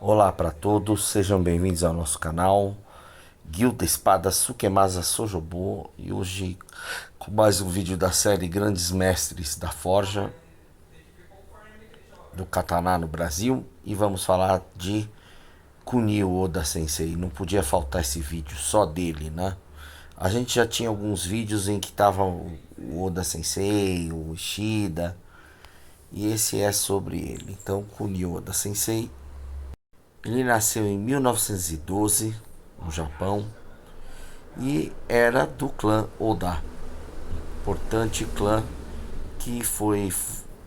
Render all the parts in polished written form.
Olá para todos, sejam bem-vindos ao nosso canal Guilda Espada Sukemasa Sojobo, e hoje com mais um vídeo da série Grandes Mestres da Forja do Katana no Brasil, e vamos falar de Kunio Oda Sensei. Não podia faltar esse vídeo só dele, né? A gente já tinha alguns vídeos em que tava o Oda Sensei, o Ishida, e esse é sobre ele. Então, Kunio Oda Sensei, ele nasceu em 1912 no Japão e era do clã Oda, importante clã que foi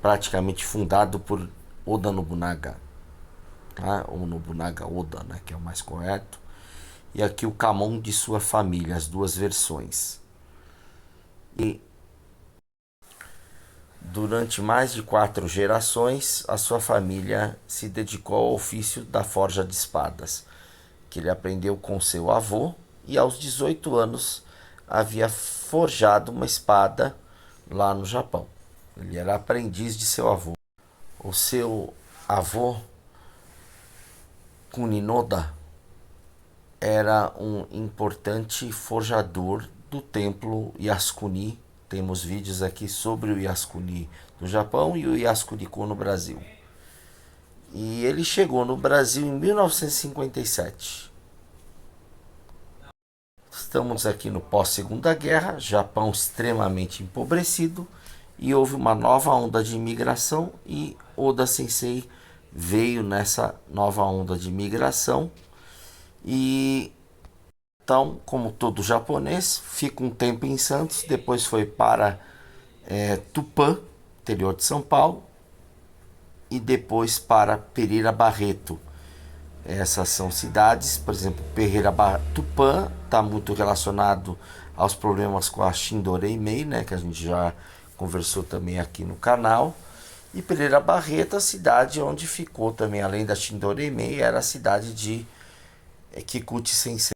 praticamente fundado por Oda Nobunaga, tá? Ou Nobunaga Oda, né, que é o mais correto. E aqui o Kamon de sua família, as duas versões. E durante mais de 4 gerações, a sua família se dedicou ao ofício da forja de espadas, que ele aprendeu com seu avô, e aos 18 anos havia forjado uma espada lá no Japão. Ele era aprendiz de seu avô. O seu avô, Kuninoda, era um importante forjador do templo Yasukuni. Temos vídeos aqui sobre o Yasukuni no Japão e o Yasukuni-ku no Brasil. E ele chegou no Brasil em 1957. Estamos aqui no pós-Segunda Guerra, Japão extremamente empobrecido, e houve uma nova onda de imigração, e Oda Sensei veio nessa nova onda de imigração. E então, como todo japonês, fica um tempo em Santos, depois foi para Tupã, interior de São Paulo, e depois para Pereira Barreto. Essas são cidades, por exemplo, Tupã está muito relacionado aos problemas com a Shindoreimei, né, que a gente já conversou também aqui no canal. E Pereira Barreto, a cidade onde ficou também, além da Shindoreimei, era a cidade de Kikuchi Sensei.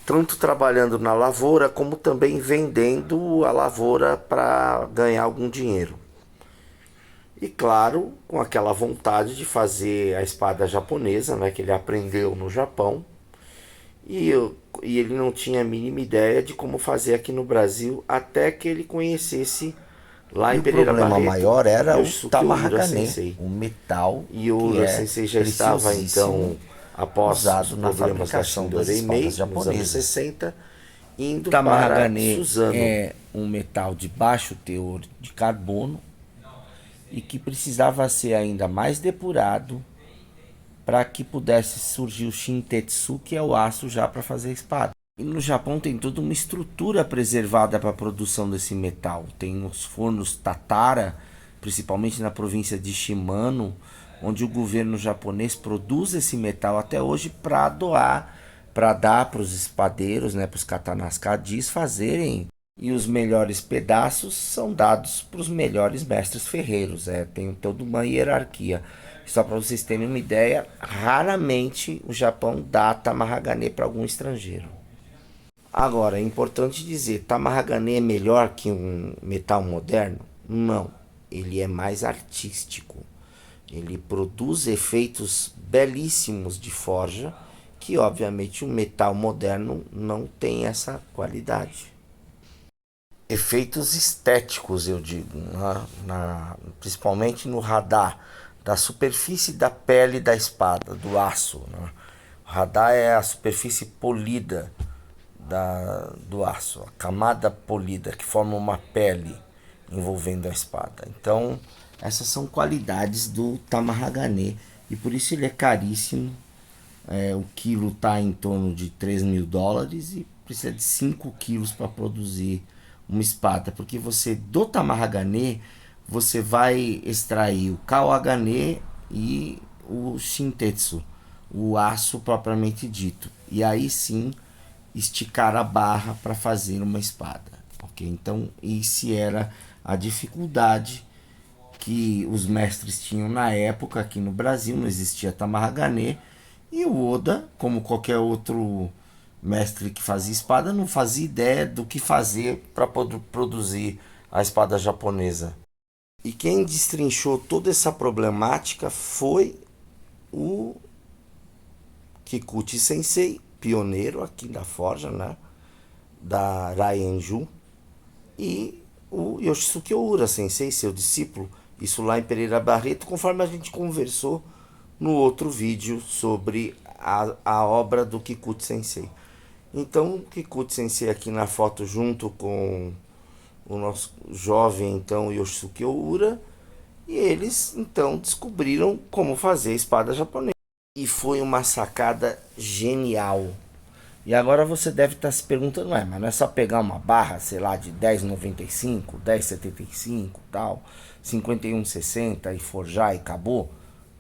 Tanto trabalhando na lavoura, como também vendendo a lavoura para ganhar algum dinheiro. E claro, com aquela vontade de fazer a espada japonesa, né, que ele aprendeu no Japão. E, e ele não tinha a mínima ideia de como fazer aqui no Brasil, até que ele conhecesse lá em Pereira Barreto. O problema maior era o Tamahagane, o metal, e o Ura Sensei já estava então, após usado na fabricação das espadas japonesas, nos anos 60, indo para Suzano. É um metal de baixo teor de carbono e que precisava ser ainda mais depurado para que pudesse surgir o Shintetsu, que é o aço já para fazer espada. E no Japão tem toda uma estrutura preservada para a produção desse metal. Tem os fornos Tatara, principalmente na província de Shimano, onde o governo japonês produz esse metal até hoje para doar, para dar para os espadeiros, né, para os katanas kadis fazerem. E os melhores pedaços são dados para os melhores mestres ferreiros. Tem toda uma hierarquia. Só para vocês terem uma ideia, raramente o Japão dá Tamahagane para algum estrangeiro. Agora, é importante dizer, Tamahagane é melhor que um metal moderno? Não, ele é mais artístico. Ele produz efeitos belíssimos de forja, que obviamente um metal moderno não tem essa qualidade. Efeitos estéticos, eu digo, principalmente no radar, da superfície da pele da espada, do aço, né? O radar é a superfície polida do aço, a camada polida que forma uma pele envolvendo a espada. Então, essas são qualidades do Tamahagane, e por isso ele é caríssimo. O quilo está em torno de $3.000 e precisa de 5 quilos para produzir uma espada, porque você do Tamahagane você vai extrair o Kawagane e o Shintetsu, o aço propriamente dito, e aí sim esticar a barra para fazer uma espada, ok? Então esse era a dificuldade que os mestres tinham na época. Aqui no Brasil não existia Tamahagane, e o Oda, como qualquer outro mestre que fazia espada, não fazia ideia do que fazer para poder produzir a espada japonesa. E quem destrinchou toda essa problemática foi o Kikuchi Sensei, pioneiro aqui da forja, né? Da Raienju, e o Yoshisuke Oura Sensei, seu discípulo, isso lá em Pereira Barreto, conforme a gente conversou no outro vídeo sobre a obra do Kikuchi Sensei. Então, o Kikuchi Sensei aqui na foto junto com o nosso jovem, então, Yoshisuke Oura, e eles, então, descobriram como fazer espada japonesa. E foi uma sacada genial. E agora você deve estar se perguntando, mas não é só pegar uma barra, sei lá, de 10,95, 10,75, tal, 51,60 e forjar e acabou?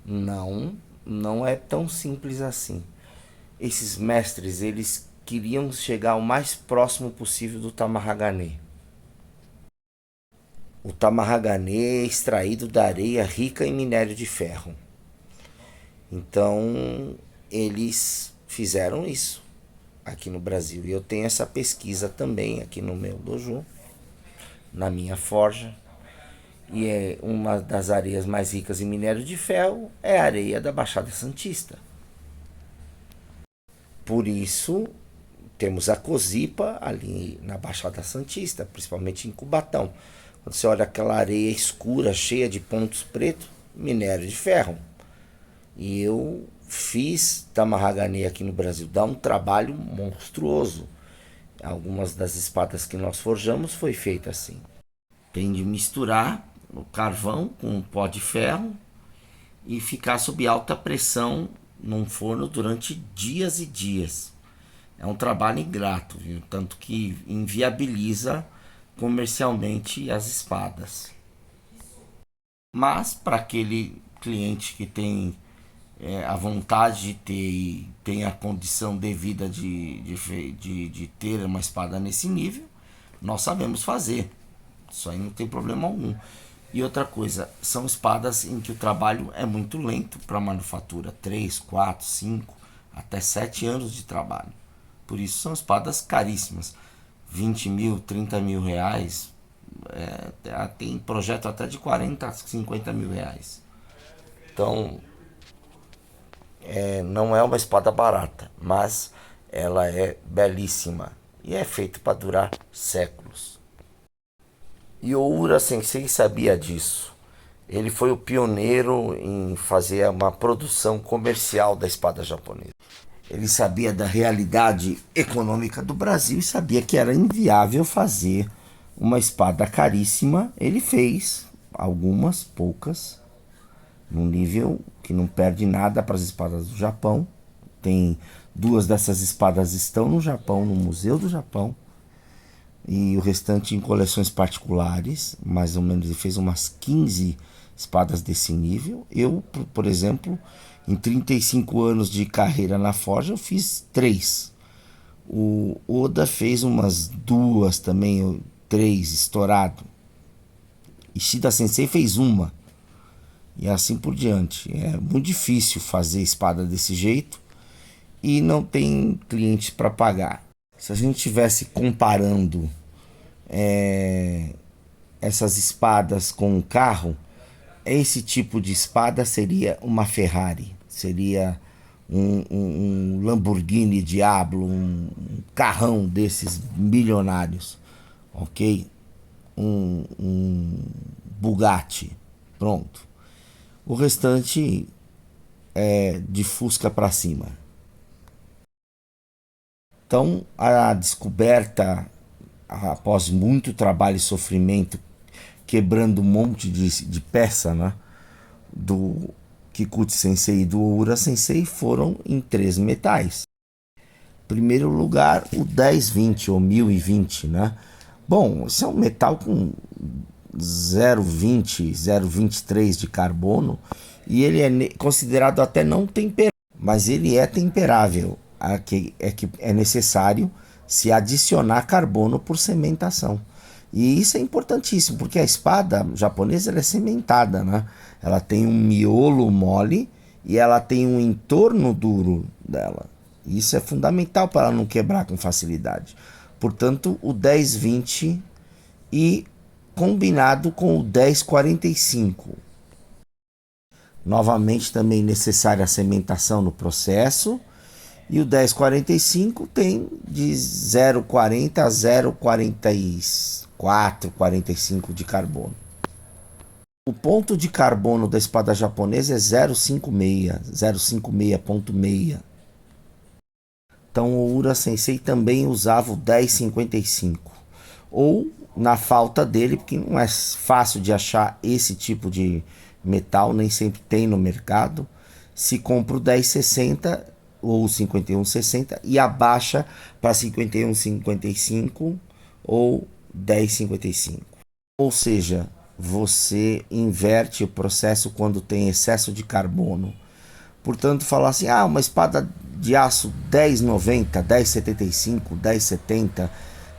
Não, não é tão simples assim. Esses mestres, eles queriam chegar o mais próximo possível do tamarragane. O tamarragane é extraído da areia rica em minério de ferro. Então, eles fizeram isso aqui no Brasil. E eu tenho essa pesquisa também aqui no meu dojo, na minha forja. E é uma das areias mais ricas em minério de ferro é a areia da Baixada Santista. Por isso, temos a Cosipa ali na Baixada Santista, principalmente em Cubatão. Quando você olha aquela areia escura, cheia de pontos pretos, minério de ferro. E eu fiz tamarragane aqui no Brasil, dá um trabalho monstruoso. Algumas das espadas que nós forjamos foi feita assim. Tem de misturar o carvão com um pó de ferro e ficar sob alta pressão num forno durante dias e dias. É um trabalho ingrato, viu? Tanto que inviabiliza comercialmente as espadas. Mas para aquele cliente que tem a vontade de ter e tem a condição devida de ter uma espada nesse nível, nós sabemos fazer. Isso aí não tem problema algum. E outra coisa, são espadas em que o trabalho é muito lento para a manufatura. 3, 4, 5, até 7 anos de trabalho. Por isso são espadas caríssimas. 20 mil, 30 mil reais. Tem projeto até de 40, 50 mil reais. Então, não é uma espada barata, mas ela é belíssima. E é feita para durar séculos. E o Oura Sensei sabia disso. Ele foi o pioneiro em fazer uma produção comercial da espada japonesa. Ele sabia da realidade econômica do Brasil e sabia que era inviável fazer uma espada caríssima. Ele fez algumas, poucas, num nível que não perde nada para as espadas do Japão. Tem 2 dessas espadas estão no Japão, no Museu do Japão. E o restante em coleções particulares, mais ou menos. Ele fez umas 15 espadas desse nível. Eu, por exemplo, em 35 anos de carreira na forja, eu fiz 3. O Oda fez umas 2 também, 3 estourado. Ishida Sensei fez uma. E assim por diante. É muito difícil fazer espada desse jeito e não tem clientes para pagar. Se a gente estivesse comparando essas espadas com um carro, esse tipo de espada seria uma Ferrari, seria um Lamborghini Diablo, um carrão desses milionários, ok? Um Bugatti, pronto. O restante é de Fusca para cima. Então, a descoberta, após muito trabalho e sofrimento, quebrando um monte de peça, né, do Kikuchi Sensei e do Oura Sensei, foram em 3 metais. Primeiro lugar, o 1020 ou 1020, né? Bom, esse é um metal com 0,20, 0,23 de carbono e ele é considerado até não temperável, mas ele é temperável. É necessário se adicionar carbono por cementação. E isso é importantíssimo, porque a espada japonesa ela é cimentada, né? Ela tem um miolo mole e ela tem um entorno duro dela. Isso é fundamental para ela não quebrar com facilidade. Portanto, o 1020 e combinado com o 1045. Novamente também necessária a cementação no processo E o 1045 tem de 0,40 a 0,44, 45 de carbono. O ponto de carbono da espada japonesa é 0,56, 0,56.6. Então o Ura Sensei também usava o 1055. Ou, na falta dele, porque não é fácil de achar esse tipo de metal, nem sempre tem no mercado, se compra o 1060 ou 5160 e abaixa para 5155 ou 1055. Ou seja, você inverte o processo quando tem excesso de carbono. Portanto, falar assim, uma espada de aço 1090, 1075, 1070,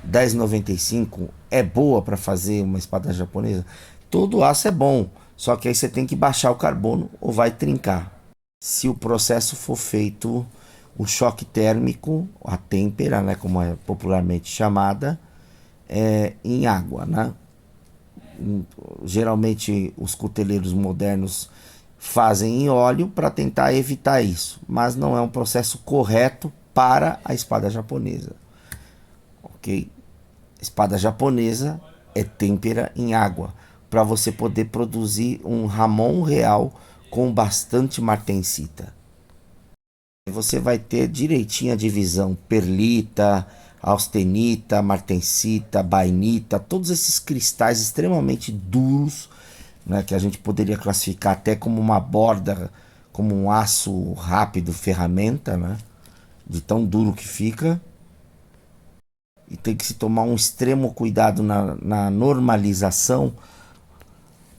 1095 é boa para fazer uma espada japonesa? Todo aço é bom, só que aí você tem que baixar o carbono ou vai trincar. Se o processo for feito, o choque térmico, a têmpera, né, como é popularmente chamada, em água, né? Geralmente os cuteleiros modernos fazem em óleo para tentar evitar isso, mas não é um processo correto para a espada japonesa. Ok? Espada japonesa é têmpera em água, para você poder produzir um ramon real com bastante martensita. Você vai ter direitinho a divisão perlita, austenita, martensita, bainita, todos esses cristais extremamente duros, né, que a gente poderia classificar até como uma borda, como um aço rápido, ferramenta, né, de tão duro que fica. E tem que se tomar um extremo cuidado na normalização,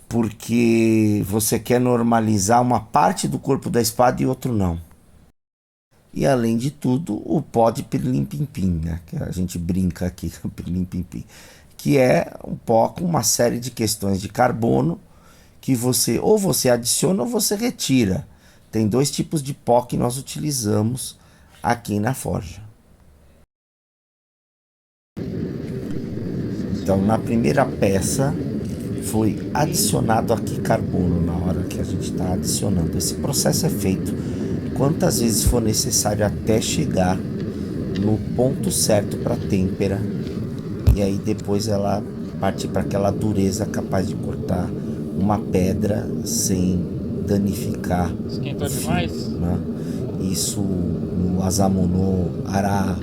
porque você quer normalizar uma parte do corpo da espada e outro não. E além de tudo, o pó de pirlim-pim-pim, né? Que a gente brinca aqui com pirlim-pim-pim, que é um pó com uma série de questões de carbono que você adiciona ou você retira. Tem dois tipos de pó que nós utilizamos aqui na forja. Então, na primeira peça foi adicionado aqui carbono na hora que a gente está adicionando. Esse processo é feito quantas vezes for necessário até chegar no ponto certo para têmpera, e aí depois ela parte para aquela dureza capaz de cortar uma pedra sem danificar. Esquentou demais? Né? Isso no Asamono Ara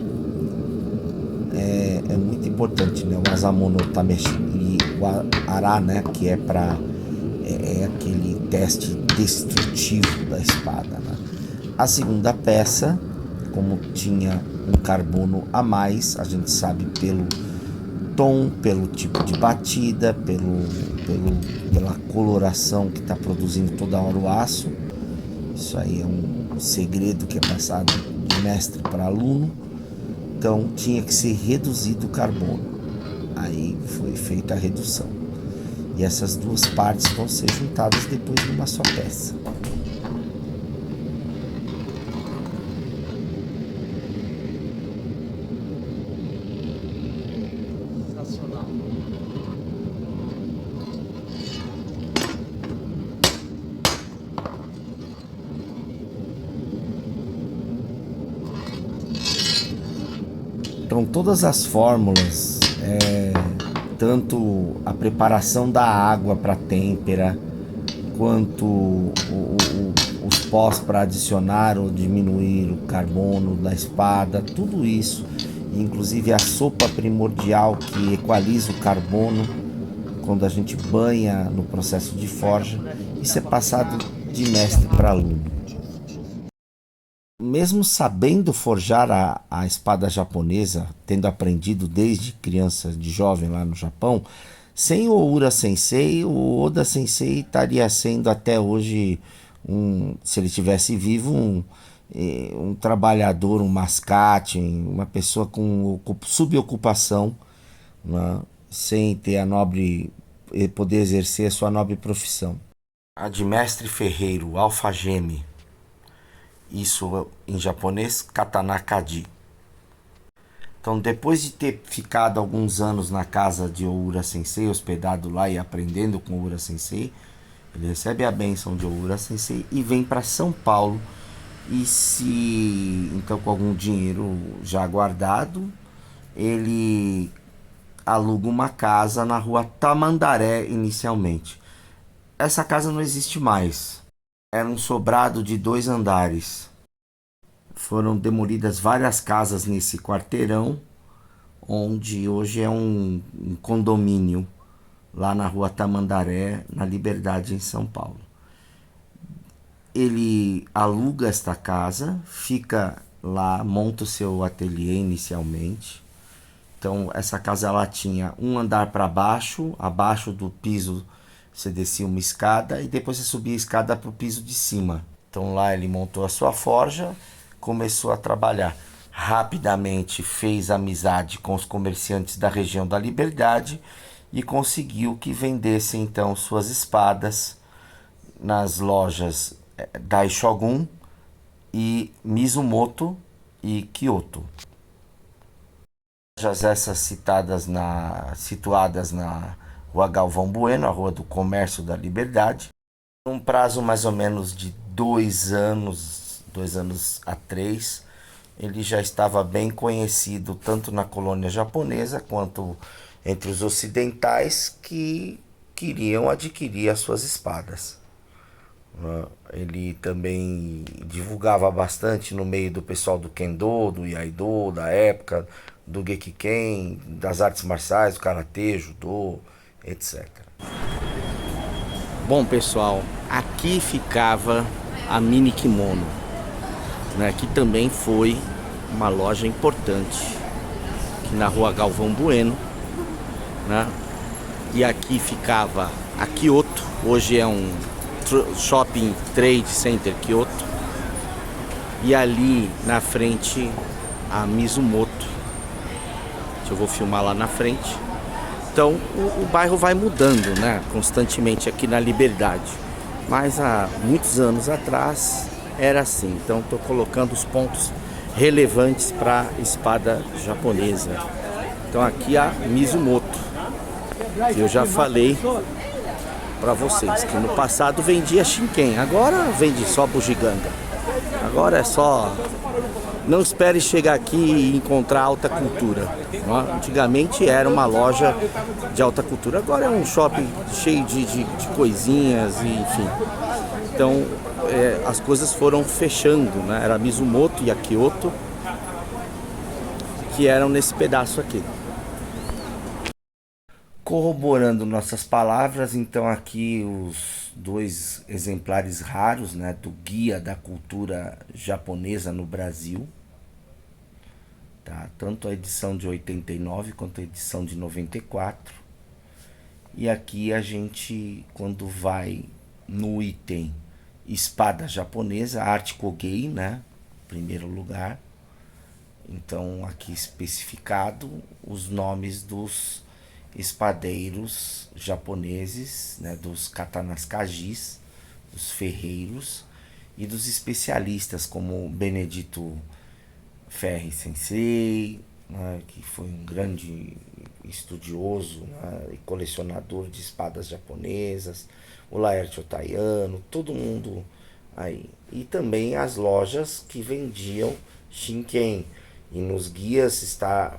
é muito importante, né? O Asamono Tameshi e o Ara, né? Que é para aquele teste destrutivo da espada, né? A segunda peça, como tinha um carbono a mais, a gente sabe pelo tom, pelo tipo de batida, pela coloração que está produzindo toda hora o aço. Isso aí é um segredo que é passado de mestre para aluno. Então tinha que ser reduzido o carbono. Aí foi feita a redução. E essas duas partes vão ser juntadas depois numa só peça. Então todas as fórmulas, tanto a preparação da água para têmpera, quanto os pós para adicionar ou diminuir o carbono da espada, tudo isso, inclusive a sopa primordial que equaliza o carbono quando a gente banha no processo de forja, isso é passado de mestre para aluno. Mesmo sabendo forjar a espada japonesa, tendo aprendido desde criança, de jovem lá no Japão, sem o Ura Sensei, o Oda Sensei estaria sendo até hoje, se ele estivesse vivo, um trabalhador, um mascate, uma pessoa com subocupação, né, sem ter poder exercer a sua nobre profissão. A de mestre ferreiro, alfageme. Isso em japonês, katana kadi. Então, depois de ter ficado alguns anos na casa de Oura Sensei, hospedado lá e aprendendo com Oura Sensei, ele recebe a bênção de Oura Sensei e vem para São Paulo e se então com algum dinheiro já guardado, ele aluga uma casa na rua Tamandaré inicialmente. Essa casa não existe mais. Era um sobrado de 2 andares. Foram demolidas várias casas nesse quarteirão, onde hoje é um condomínio, lá na rua Tamandaré, na Liberdade, em São Paulo. Ele aluga esta casa, fica lá, monta o seu ateliê inicialmente. Então, essa casa ela tinha um andar para baixo, abaixo do piso você descia uma escada e depois você subia a escada para o piso de cima. Então lá ele montou a sua forja, começou a trabalhar. Rapidamente fez amizade com os comerciantes da região da Liberdade e conseguiu que vendessem então suas espadas nas lojas Daishogun e Mizumoto e Kyoto. Lojas essas situadas na Rua Galvão Bueno, a Rua do Comércio da Liberdade. Um prazo mais ou menos de 2 anos a 3, ele já estava bem conhecido tanto na colônia japonesa quanto entre os ocidentais que queriam adquirir as suas espadas. Ele também divulgava bastante no meio do pessoal do Kendo, do Iaido, da época, do Gekiken, das artes marciais, do Karatê, Judô, etc. Bom, pessoal, aqui ficava a Mini Kimono, né, que também foi uma loja importante aqui na Rua Galvão Bueno, né? E aqui ficava a Kyoto, hoje é um Shopping Trade Center Kyoto, e ali na frente a Mizumoto. Eu vou filmar lá na frente. Então o bairro vai mudando, né, constantemente aqui na Liberdade, mas há muitos anos atrás era assim. Então estou colocando os pontos relevantes para espada japonesa. Então aqui a Mizumoto, que eu já falei para vocês que no passado vendia Shinken, agora vende só bugiganga. Agora é só, não espere chegar aqui e encontrar alta cultura, né? Antigamente era uma loja de alta cultura, agora é um shopping cheio de coisinhas, e, enfim. Então as coisas foram fechando, né? Era a Mizumoto e a Kyoto que eram nesse pedaço aqui. Corroborando nossas palavras, então aqui os 2 exemplares raros, né, do Guia da Cultura Japonesa no Brasil, tá? Tanto a edição de 89 quanto a edição de 94. E aqui a gente, quando vai no item espada japonesa, arte Kogei, né, primeiro lugar. Então aqui especificado os nomes dos espadeiros japoneses, né, dos katanas kajis, dos ferreiros e dos especialistas como Benedito Ferri Sensei, né, que foi um grande estudioso, né, e colecionador de espadas japonesas, o Laerte Otayano, todo mundo aí. E também as lojas que vendiam Shinken, e nos guias está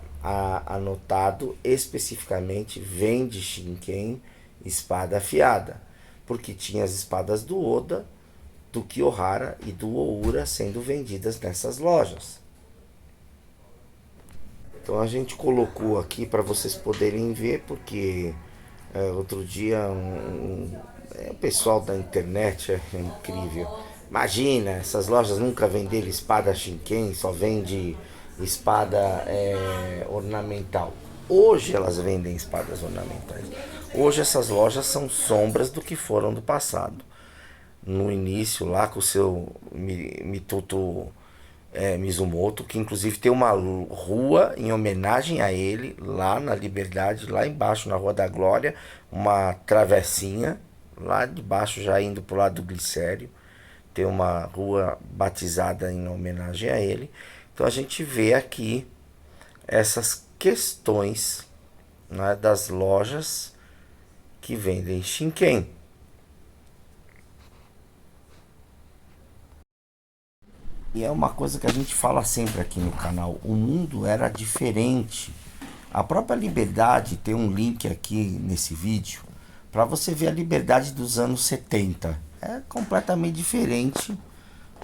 anotado especificamente vende Shinken espada afiada, porque tinha as espadas do Oda, do Kiyohara e do Oura sendo vendidas nessas lojas. Então a gente colocou aqui para vocês poderem ver, porque outro dia o pessoal da internet é incrível. Imagina, essas lojas nunca venderam espada Shinken, só vende espada ornamental. Hoje elas vendem espadas ornamentais. Hoje essas lojas são sombras do que foram do passado. No início lá com o seu Mituto Mizumoto, que inclusive tem uma rua em homenagem a ele lá na Liberdade, lá embaixo na Rua da Glória, uma travessinha lá de baixo já indo pro lado do Glicério, tem uma rua batizada em homenagem a ele. Então a gente vê aqui essas questões, né, das lojas que vendem Shinken. E é uma coisa que a gente fala sempre aqui no canal, o mundo era diferente. A própria Liberdade, tem um link aqui nesse vídeo, para você ver a Liberdade dos anos 70. É completamente diferente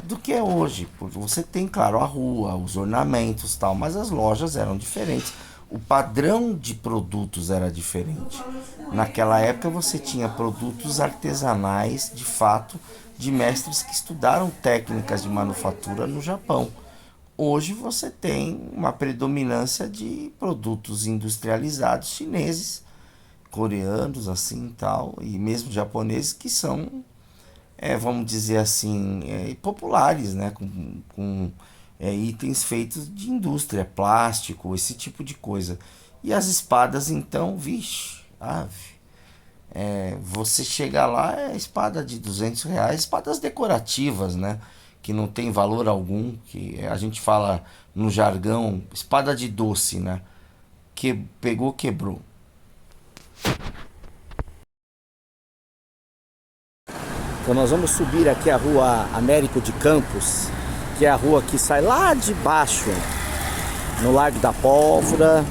do que é hoje. Porque você tem, claro, a rua, os ornamentos e tal, mas as lojas eram diferentes. O padrão de produtos era diferente. Naquela época você tinha produtos artesanais, de fato, de mestres que estudaram técnicas de manufatura no Japão. Hoje você tem uma predominância de produtos industrializados chineses, coreanos, assim tal, e mesmo japoneses que são, vamos dizer assim, populares, né? Com itens feitos de indústria, plástico, esse tipo de coisa. E as espadas, então, vixe, ave. Você chega lá, é espada de R$ 200, espadas decorativas, né? Que não tem valor algum, que a gente fala no jargão, espada de doce, né? Que pegou, quebrou. Então nós vamos subir aqui a rua Américo de Campos, que é a rua que sai lá de baixo, no Largo da Pólvora,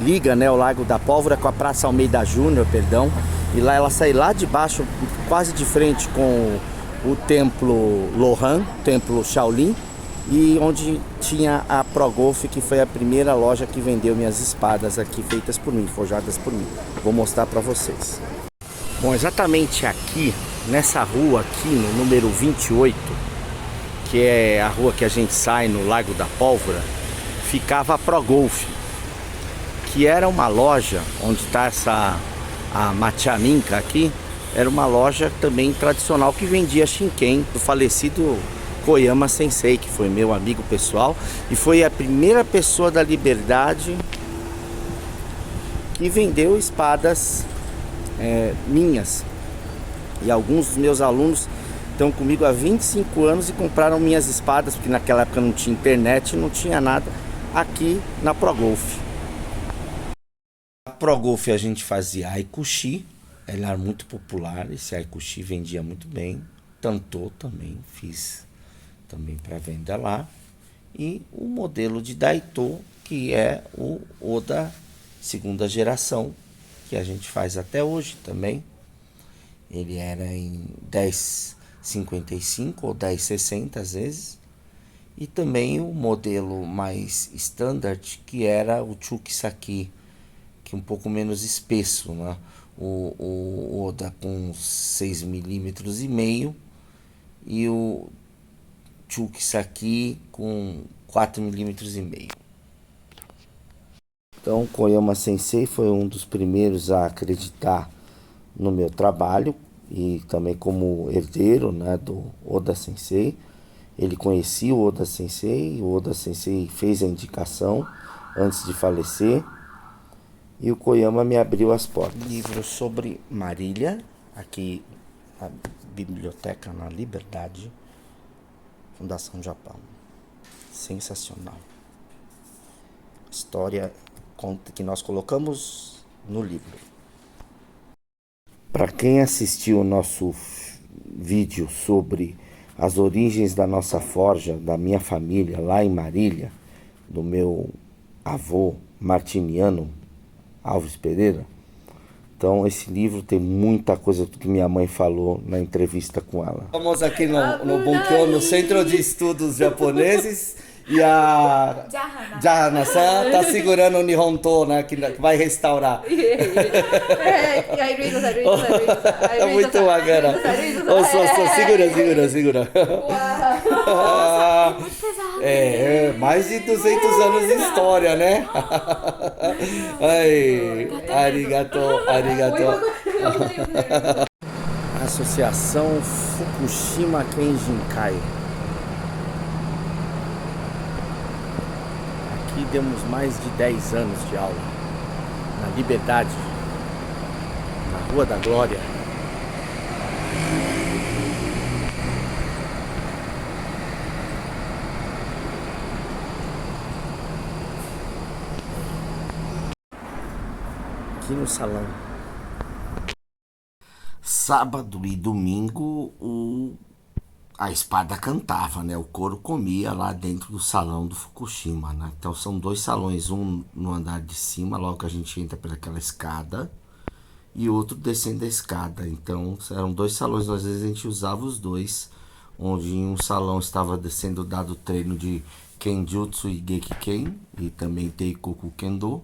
liga, né, o Largo da Pólvora com a Praça Almeida Júnior, perdão, e lá ela sai lá de baixo, quase de frente com o Templo Lohan, Templo Shaolin, e onde tinha a Pro Golf, que foi a primeira loja que vendeu minhas espadas aqui, feitas por mim, forjadas por mim. Vou mostrar para vocês. Bom, exatamente aqui, nessa rua aqui, no número 28, que é a rua que a gente sai no Largo da Pólvora, ficava a Pro Golf, que era uma loja onde está a Machaminka aqui, era uma loja também tradicional que vendia Shinken, do falecido Koyama Sensei, que foi meu amigo pessoal e foi a primeira pessoa da Liberdade que vendeu espadas minhas. E alguns dos meus alunos estão comigo há 25 anos e compraram minhas espadas, porque naquela época não tinha internet, não tinha nada, aqui na Pro Golf. A Pro Golf a gente fazia Aikushi, ela era muito popular, esse Aikushi vendia muito bem. Tanto também, fiz também para venda lá. E o modelo de Daito, que é o Oda segunda geração, que a gente faz até hoje também. Ele era em 10,55 ou 10,60 às vezes. E também o modelo mais standard, que era o Chukisaki, que é um pouco menos espesso, né? O Oda com 6,5 milímetros e o Chukisaki com 4,5 milímetros. Então, Koyama Sensei foi um dos primeiros a acreditar no meu trabalho e também como herdeiro, né, do Oda Sensei. Ele conhecia o Oda Sensei, o Oda Sensei fez a indicação antes de falecer e o Koyama me abriu as portas. Livro sobre Marília, aqui a Biblioteca na Liberdade, Fundação Japão. Sensacional. História que nós colocamos no livro. Para quem assistiu o nosso vídeo sobre as origens da nossa forja, da minha família lá em Marília, do meu avô Martiniano Alves Pereira, então esse livro tem muita coisa que minha mãe falou na entrevista com ela. Estamos aqui no Bunkyo, no Centro de Estudos Japoneses. E a Jahana-san está segurando o Nihonto, né, que vai restaurar. Muito bacana. Segura. Mais de 200 anos de história, né? Arigato. Associação Fukushima Kenjinkai. Aqui demos mais de 10 anos de aula, na Liberdade, na Rua da Glória. Aqui no salão. Sábado e domingo a espada cantava, né? O couro comia lá dentro do salão do Fukushima, né? Então são 2 salões, um no andar de cima, logo que a gente entra pelaquela escada, e outro descendo a escada. Então eram 2 salões, às vezes a gente usava os 2, onde em um salão estava sendo dado treino de Kenjutsu e Gekiken, e também Teikoku Kendo,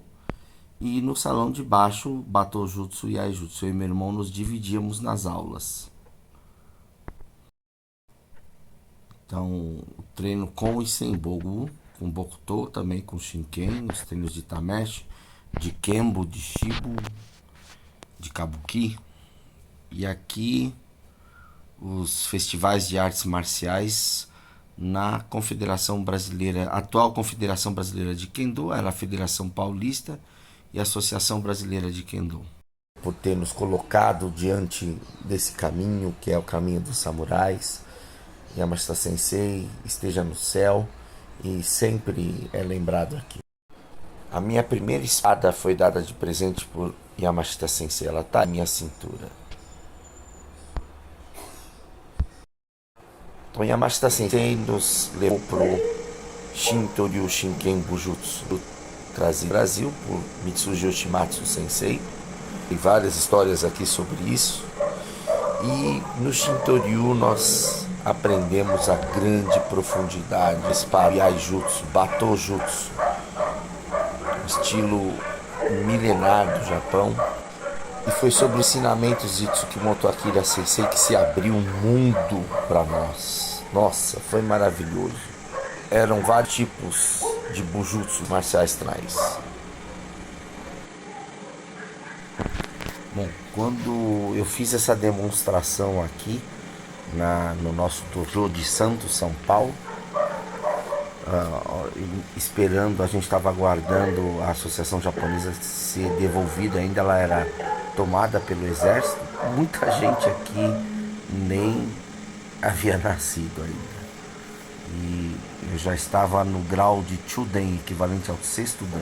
e no salão de baixo, Batojutsu e Aijutsu. Eu e meu irmão nos dividíamos nas aulas. Então, o treino com e sem Bogu, com Bokuto, também com Shinken, os treinos de Tameshi, de Kembo, de Shibu, de Kabuki. E aqui, os festivais de artes marciais na Confederação Brasileira, atual Confederação Brasileira de Kendo, era a Federação Paulista e a Associação Brasileira de Kendo. Por ter nos colocado diante desse caminho, que é o caminho dos samurais, Yamashita Sensei esteja no céu e sempre é lembrado aqui. A minha primeira espada foi dada de presente por Yamashita Sensei, ela está na minha cintura. Então Yamashita Sensei nos levou pro Shintoryu Shinken Bujutsu, trazido ao Brasil por Mitsuji Yoshimatsu Sensei. Tem várias histórias aqui sobre isso. E no Shintoryu nós aprendemos a grande profundidade do espada Yaijutsu, Batojutsu, estilo milenar do Japão. E foi sobre os ensinamentos de Tsukimoto Akira Sensei que se abriu um mundo para nós. Nossa, foi maravilhoso. Eram vários tipos de bujutsu marciais trais. Bom, quando eu fiz essa demonstração aqui no nosso dojo de Santos, São Paulo, esperando, a gente estava aguardando a Associação Japonesa ser devolvida, ainda ela era tomada pelo exército. Muita gente aqui nem havia nascido ainda. E eu já estava no grau de Chuden, equivalente ao 6º Dan.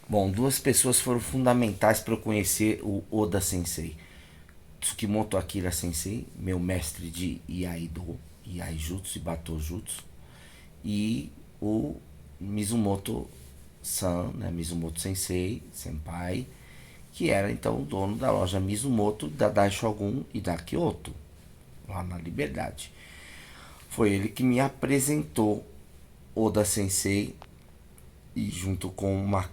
Bom, 2 pessoas foram fundamentais para eu conhecer o Oda Sensei. Tsukimoto Akira Sensei, meu mestre de Iaido, Iaijutsu e Batojutsu. E o Mizumoto-san, né, Mizumoto Sensei, Senpai, que era então o dono da loja Mizumoto, da Daishogun e da Kyoto, lá na Liberdade. Foi ele que me apresentou Oda Sensei, e junto com uma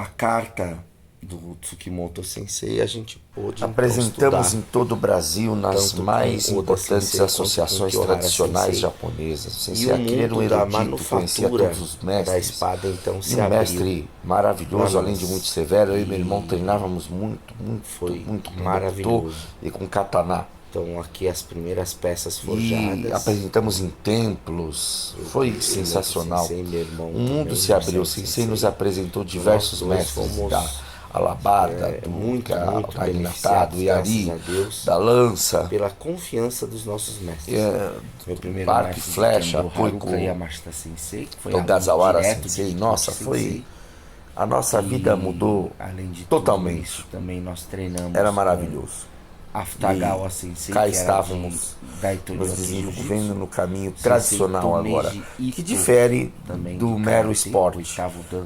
carta do Tsukimoto Sensei, a gente pôde apresentamos em todo o Brasil nas mais importantes associações tradicionais japonesas. O Sensei Akira era um erudito, conhecia todos os mestres da espada, então se abriu. Um mestre maravilhoso, além de muito severo. Eu e meu irmão treinávamos muito maravilhoso, e com katana. Então aqui as primeiras peças forjadas. E apresentamos em templos. Foi sensacional. Sensei, meu irmão, o mundo se abriu. O Sensei nos apresentou diversos mestres da alabarda, muito Tainatá, do Iari, graças a Deus, da lança, pela confiança dos nossos mestres. Meu primeiro arco e mestre flecha, de Kendo, Poiko, Haruka Yamashita Sensei, que foi Togazawa direto Sensei. de Nossa, Kikuchi foi... Sensei. A nossa vida mudou Além de totalmente. tudo isso, também nós treinamos. Era maravilhoso. Aftagawa Sensei, cá que estávamos, nos desenvolvendo no caminho tradicional agora, que difere do mero esporte.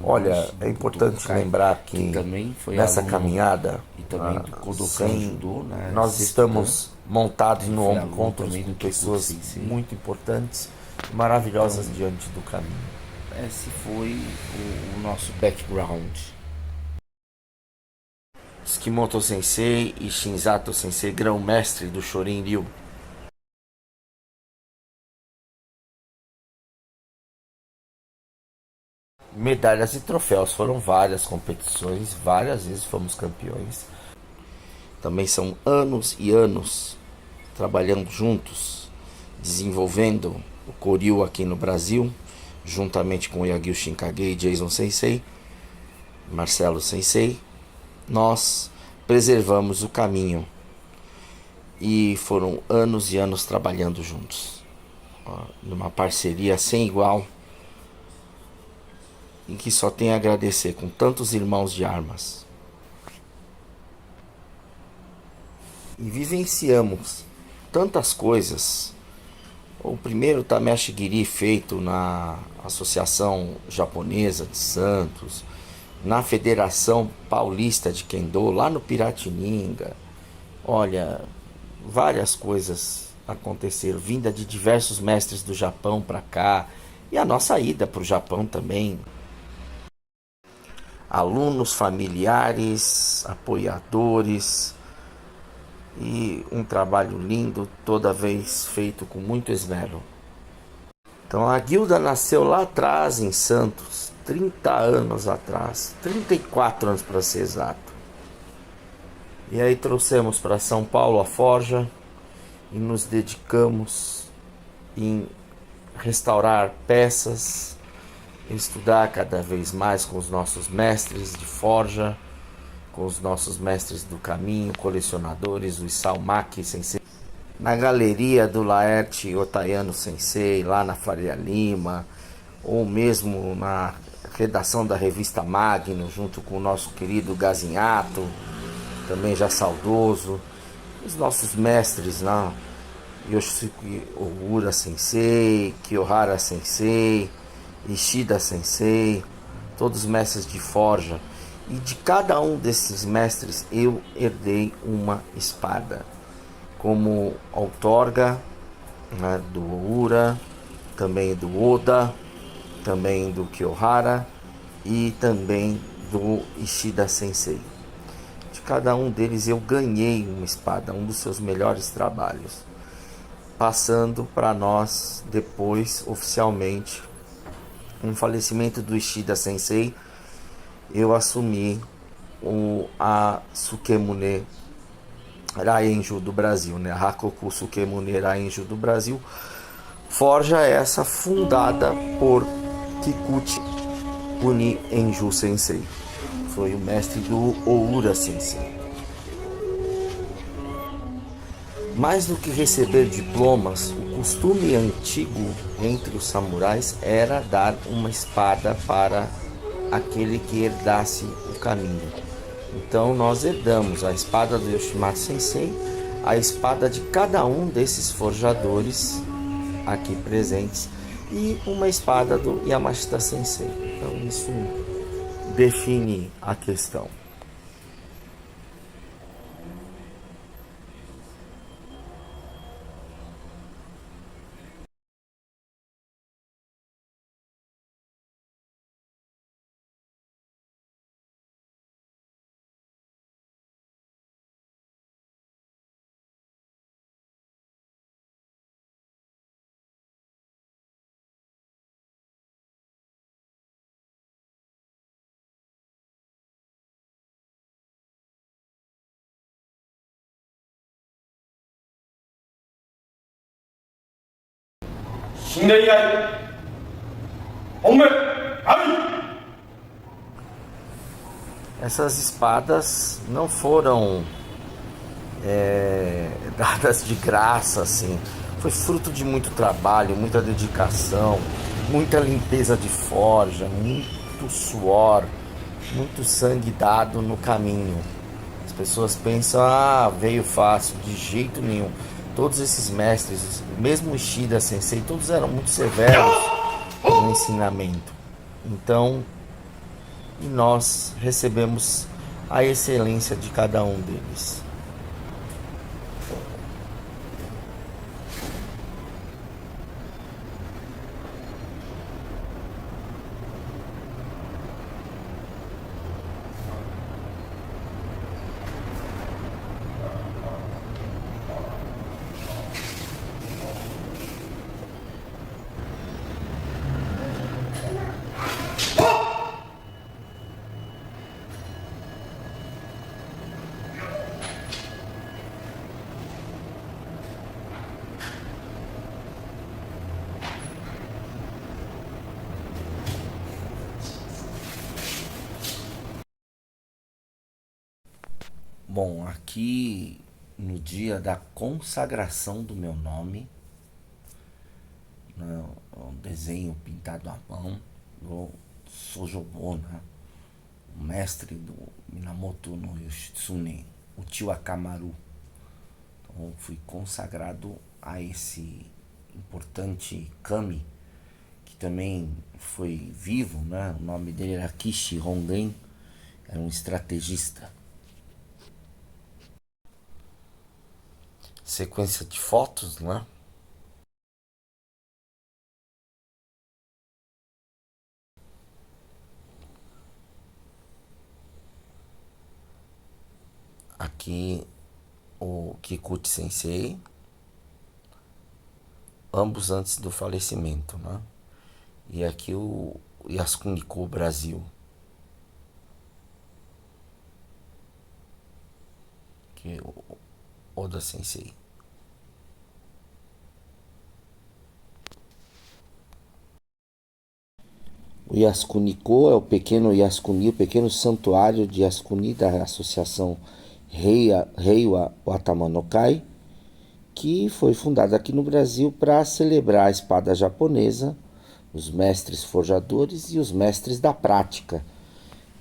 Olha, é importante lembrar que nessa caminhada, nós estamos montados no encontros com pessoas muito importantes e maravilhosas diante do caminho. Esse foi o nosso background. Tsukimoto Sensei e Shinzato Sensei, grão-mestre do Shorin Ryu. Medalhas e troféus, foram várias competições, várias vezes fomos campeões. Também são anos e anos trabalhando juntos, desenvolvendo o Koryu aqui no Brasil, juntamente com o Yagyu Shinkage e Jason Sensei, Marcelo Sensei. Nós preservamos o caminho e foram anos e anos trabalhando juntos, numa parceria sem igual, em que só tenho a agradecer com tantos irmãos de armas. E vivenciamos tantas coisas. O primeiro Tameshi Giri feito na Associação Japonesa de Santos, na Federação Paulista de Kendo, lá no Piratininga. Olha, várias coisas aconteceram, vinda de diversos mestres do Japão para cá, e a nossa ida para o Japão também. Alunos, familiares, apoiadores, e um trabalho lindo, toda vez feito com muito esmero. Então a guilda nasceu lá atrás em Santos, 30 anos atrás, 34 anos para ser exato. E aí trouxemos para São Paulo a forja e nos dedicamos em restaurar peças, estudar cada vez mais com os nossos mestres de forja, com os nossos mestres do caminho, colecionadores, o Isao Maki Sensei, na galeria do Laerte Otayano Sensei, lá na Faria Lima, ou mesmo na redação da revista Magno, junto com o nosso querido Gazinhato, também já saudoso, os nossos mestres lá, Yoshisuke Ogura Sensei, Kiyohara Sensei, Ishida Sensei, todos mestres de forja. E de cada um desses mestres eu herdei uma espada, como outorga, né, do Ogura, também do Oda, também do Kiyohara e também do Ishida Sensei. De cada um deles eu ganhei uma espada, um dos seus melhores trabalhos, passando para nós depois oficialmente, com o falecimento do Ishida Sensei, eu assumi a Sukemune Raenju do Brasil, né? Hakoku Sukemune Raenju do Brasil, forja essa fundada por Kikuchi Kuni Enju Sensei, foi o mestre do Oura Sensei. Mais do que receber diplomas, o costume antigo entre os samurais era dar uma espada para aquele que herdasse o caminho. Então nós herdamos a espada do Yoshimatsu Sensei, a espada de cada um desses forjadores aqui presentes e uma espada do Yamashita Sensei. Então isso define a questão. Essas espadas não foram dadas de graça, assim. Foi fruto de muito trabalho, muita dedicação, muita limpeza de forja, muito suor, muito sangue dado no caminho. As pessoas pensam, veio fácil, de jeito nenhum. Todos esses mestres, mesmo Ishida Sensei, todos eram muito severos no ensinamento. Então, e nós recebemos a excelência de cada um deles. Bom, aqui no dia da consagração do meu nome, né, um desenho pintado à mão do Sojobo, né, o mestre do Minamoto no Yoshitsune, o tio Akamaru. Então, fui consagrado a esse importante kami, que também foi vivo, né? O nome dele era Kishi Hongen, era um estrategista. Sequência de fotos, né? Aqui o Kikuchi Sensei, ambos antes do falecimento, né? E aqui o Yasukuniko Brasil, que é o Oda Sensei. O Yasukuniko é o pequeno Yasukuni, o pequeno santuário de Yasukuni da Associação Reiwa Watama no Kai, que foi fundado aqui no Brasil para celebrar a espada japonesa, os mestres forjadores e os mestres da prática.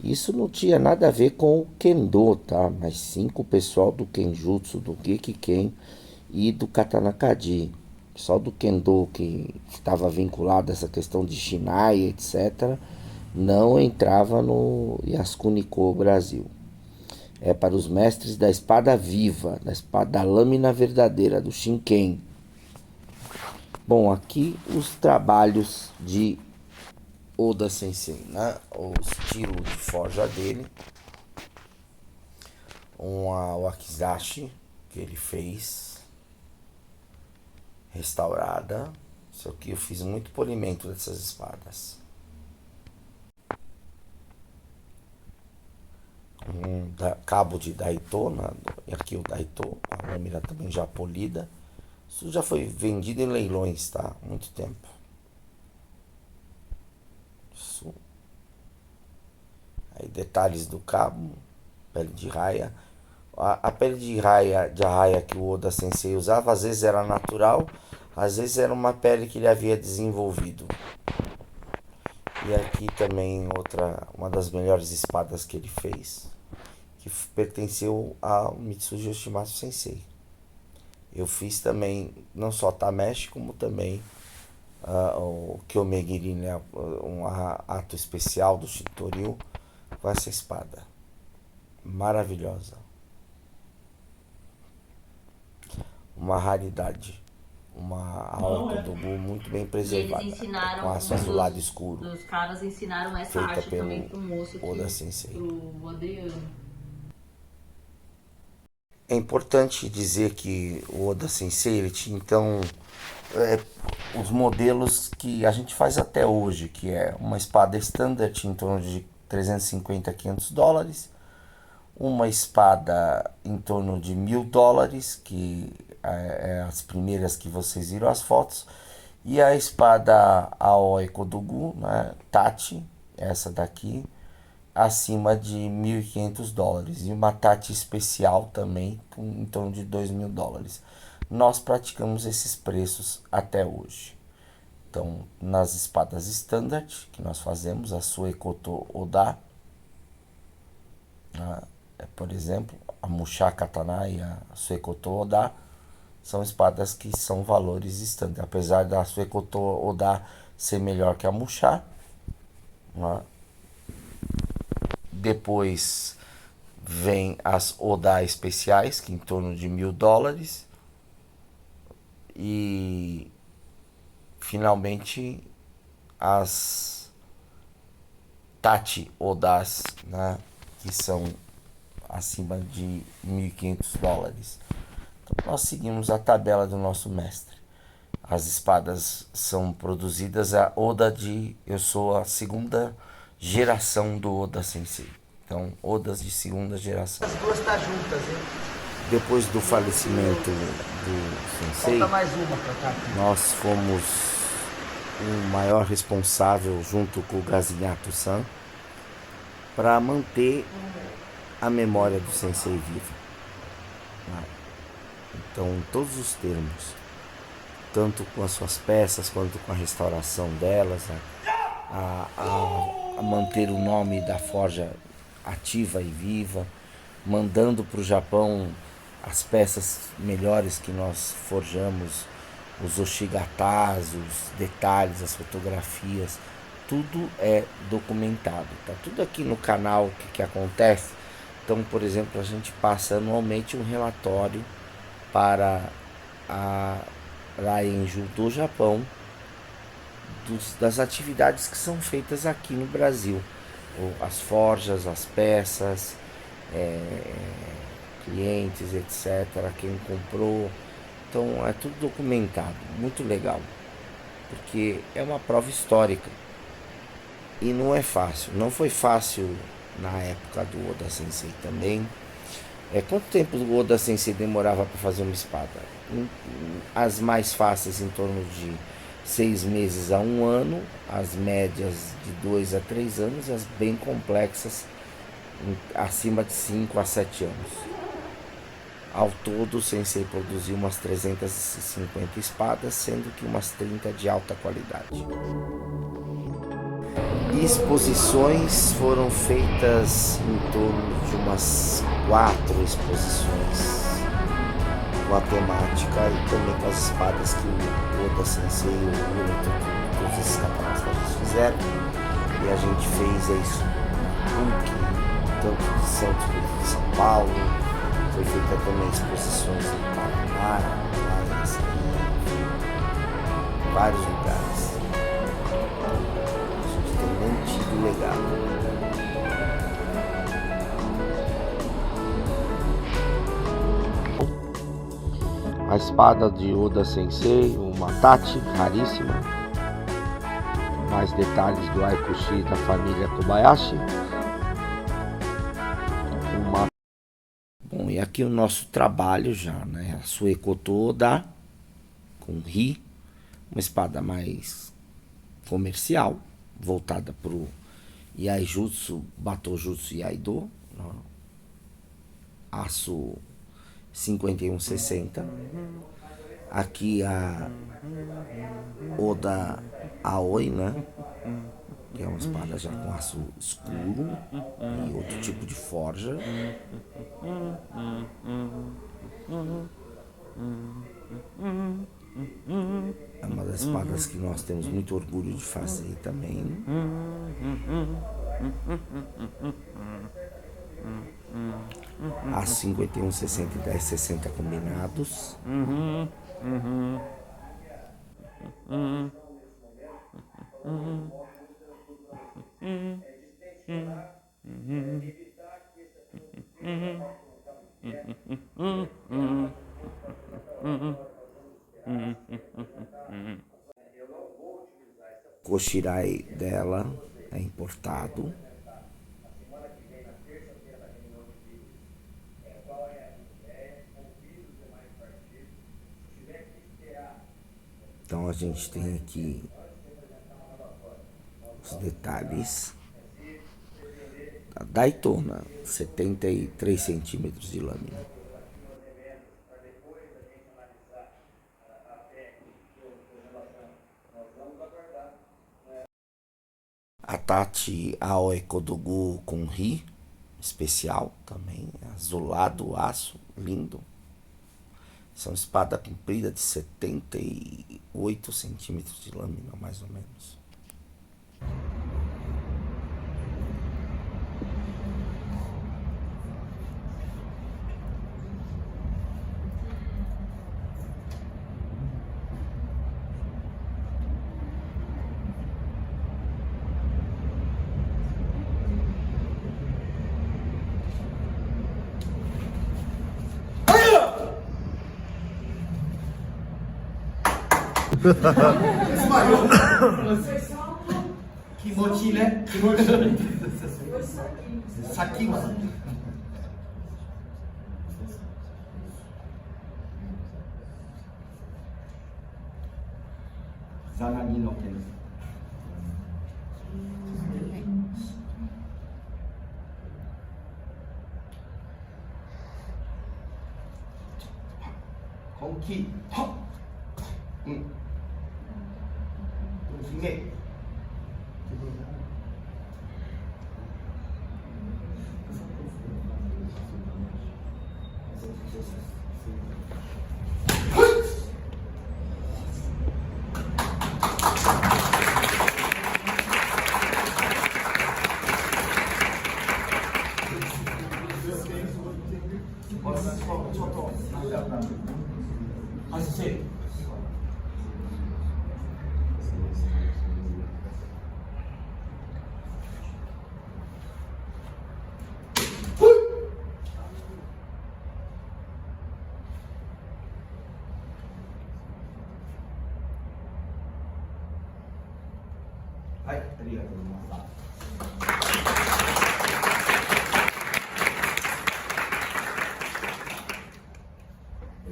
Isso não tinha nada a ver com o Kendo, tá? Mas sim com o pessoal do Kenjutsu, do Gekiken e do Katanakadi. O pessoal do Kendo que estava vinculado a essa questão de Shinai, etc., não entrava no Yasukuniko Brasil. É para os mestres da espada viva, da lâmina verdadeira, do Shinken. Bom, aqui os trabalhos de Oda Sensei, né? O estilo de forja dele. Uma wakizashi que ele fez, restaurada. Isso aqui eu fiz muito polimento dessas espadas. Cabo de Daito, né? E aqui o Daito, a lâmina também já polida. Isso já foi vendido em leilões, tá? Há muito tempo. Isso. Aí detalhes do cabo, pele de raia. A pele de raia que o Oda Sensei usava, às vezes era natural, às vezes era uma pele que ele havia desenvolvido. E aqui também uma das melhores espadas que ele fez, que pertenceu ao Mitsuji Yoshimatsu Sensei. Eu fiz também, não só Tameshi, como também o Kyomegiri, né? Um ato especial do Shitoryu com essa espada. Maravilhosa. Uma raridade. Uma aura do Gu muito bem preservada. Com aço azulado escuro. Os caras ensinaram essa feita arte pelo também pro moço Oda Sensei. pro Odeano. É importante dizer que o Oda Sensei ele tinha então os modelos que a gente faz até hoje, que é uma espada standard em torno de 350 a 500 dólares, uma espada em torno de $1.000, que é as primeiras que vocês viram as fotos, e a espada Aoi Kodogu, né, Tachi, essa daqui, acima de $1.500 e uma TAT especial também em torno de $2.000. Nós praticamos esses preços até hoje. Então, nas espadas standard que nós fazemos, a Suekoto Oda, por exemplo, a Musha Katana e a Suekoto Oda são espadas que são valores standard. Apesar da Suekoto Oda ser melhor que a Musha, depois vem as Oda especiais, que em torno de $1.000. E finalmente as Tachi Odas, né, que são acima de $1.500. Então, nós seguimos a tabela do nosso mestre. As espadas são produzidas a Oda de... Eu sou a segunda geração do Oda Sensei. Então, Odas de segunda geração. As duas estão juntas, hein? Depois do falecimento do Sensei, Falta mais uma pra cá. nós fomos o maior responsável, junto com o Gazinhato-san, para manter a memória do Sensei viva. Então, em todos os termos, tanto com as suas peças, quanto com a restauração delas, a manter o nome da forja ativa e viva, mandando para o Japão as peças melhores que nós forjamos, os oshigatas, os detalhes, as fotografias, tudo é documentado, tá tudo aqui no canal o que acontece. Então, por exemplo, a gente passa anualmente um relatório para a Raenju do Japão das atividades que são feitas aqui no Brasil, as forjas, as peças, clientes, etc., quem comprou. Então é tudo documentado, muito legal, porque é uma prova histórica e não é fácil, não foi fácil na época do Oda Sensei também. Quanto tempo o Oda Sensei demorava para fazer uma espada? As mais fáceis em torno de 6 meses a 1 ano, as médias de 2 a 3 anos e as bem complexas acima de 5 a 7 anos. Ao todo, o Sensei produziu umas 350 espadas, sendo que umas 30 de alta qualidade. Exposições foram feitas em torno de umas 4 exposições com a temática e também com as espadas que o Oda Sensei e o Ura, todos esses catalistas fizeram. E a gente fez isso tanto de Santos quanto de São Paulo. Foi feita também exposições em Paraná, em vários lugares. A gente tem mantido o legado. A espada de Oda Sensei, uma Tachi raríssima. Mais detalhes do Aikushi da família Kobayashi. Bom, e aqui o nosso trabalho já, né? A Suekoto Oda com Ri, uma espada mais comercial, voltada para o Yaijutsu, Batojutsu e Aido, aço 5160. Aqui a Oda Aoi, né? Que é uma espada já com aço escuro e outro tipo de forja. É uma das espadas que nós temos muito orgulho de fazer também. Aço 51, 60 e 10, 60 combinados. Koshirai dela é importado. Então a gente tem aqui os detalhes. Daytona, 73 centímetros de lâmina. A Tati Aoi Kodogu com Ri, especial também, azulado, aço, lindo. São espada comprida de 78 centímetros de lâmina, mais ou menos. Kimochi, né? Sakima. Zanagi no Ken. Konki. Hime.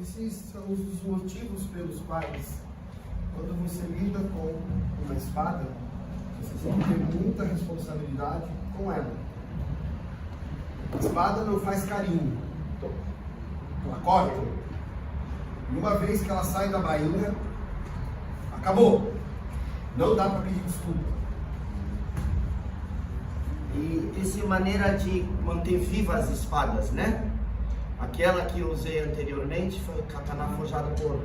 Esses são os motivos pelos quais, quando você lida com uma espada, você tem que ter muita responsabilidade com ela. A espada não faz carinho, ela corta. E uma vez que ela sai da bainha, acabou. Não dá para pedir desculpa. E essa maneira de manter vivas as espadas, né? Aquela que eu usei anteriormente foi katana forjada por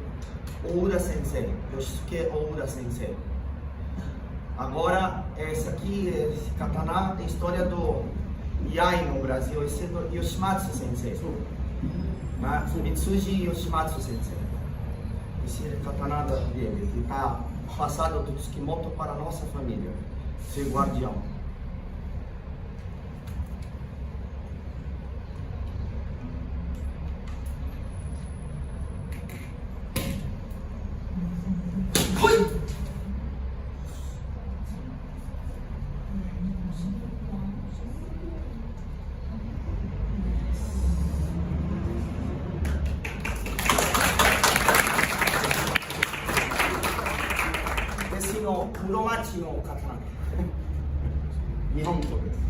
Oura Sensei, Yoshisuke Oura Sensei. Agora, essa aqui, esse katana, é a história do Yai no Brasil, esse é do Yoshimatsu Sensei. Mitsuji Yoshimatsu Sensei. Esse é o katana dele, que está passado do Tsukimoto para a nossa família, ser guardião. Esse no Muromachi no katana. Nihongo desu.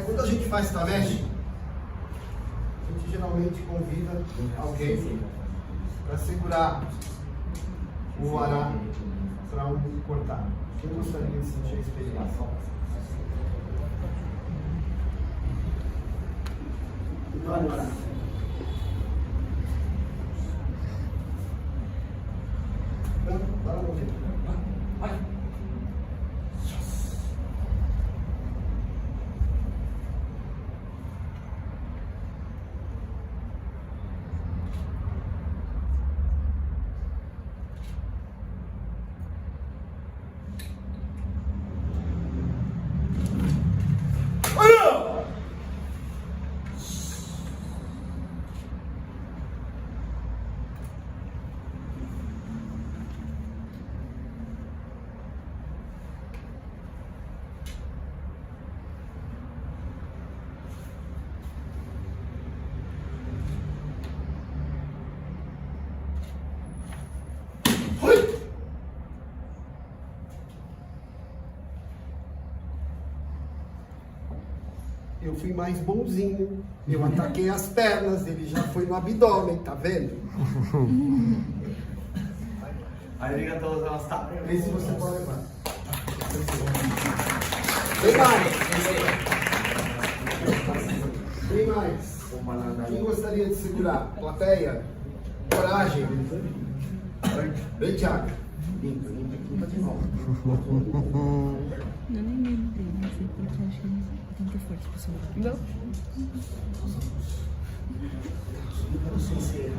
Quando a gente faz tameshi, a gente geralmente convida alguém para segurar o ará para um cortar. Quem gostaria de sentir a experiência? Para um momento. Eu fui mais bonzinho. Eu ataquei as pernas, ele já foi no abdômen, tá vendo? Esse você pode levar. Tem mais. Tem mais. Quem gostaria de segurar? Plateia? Coragem. Vem, Thiago. Limpa de novo. Não é nem medo dele, mas é porque eu acho que ele tem que ter força pra segurar. Não. Sem ser.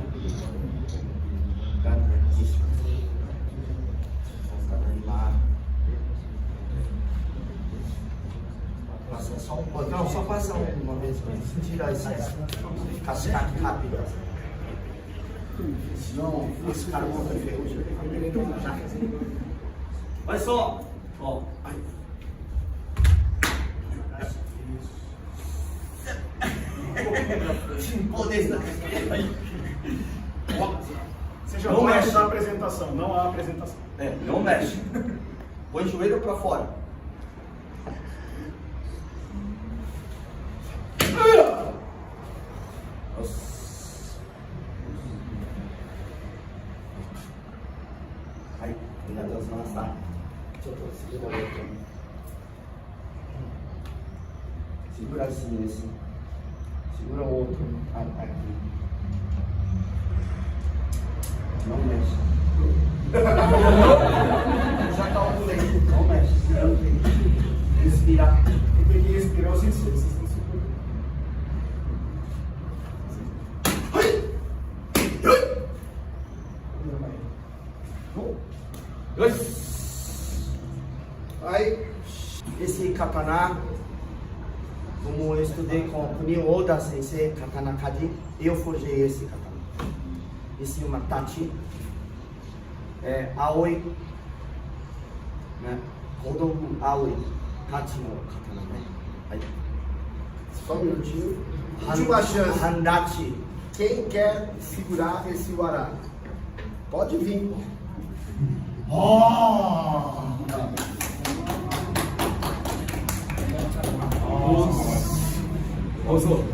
Passa só um pouco. Não, só passa uma vez. Tira essas cascata rápida. Senão esse cara conta ferrugem. Vai só. Ó. Você já não mexe na apresentação, não há apresentação. É, não mexe. Põe o joelho pra fora. Aí, ainda Deus não está. Segura o outro. Segura assim, esse. Segura o outro. Aqui. Não mexe. Já calculei. Não mexe. Respirar. Tem que respirar o sensor. Vocês estão segurando. Aí, esse katana, como eu estudei com o Kunio Oda Sensei, Katana Kadi, eu forjei esse katana. Esse é uma tachi, aoi, né? Kodobu aoi, tachi no katana, né? Aí. Só um minutinho. Última chance. Handachi. Quem quer segurar esse uará? Pode vir. Ousou.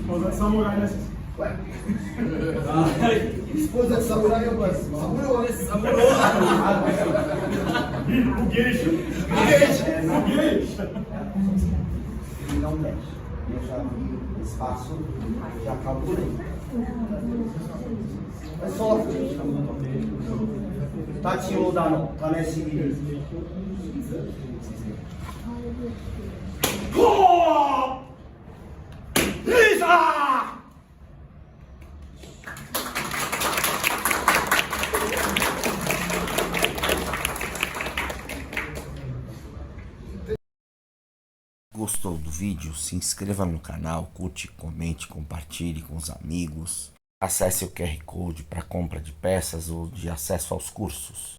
Ousou samurai, né? Ué. Esposa de samurai é o Samurou. O gueixa. Ele não mexe. Eu já vi o espaço, já calculei. É só. Tachi Oda no Taneshi Miri. Gostou do vídeo? Se inscreva no canal, curte, comente, compartilhe com os amigos. Acesse o QR Code para compra de peças ou de acesso aos cursos.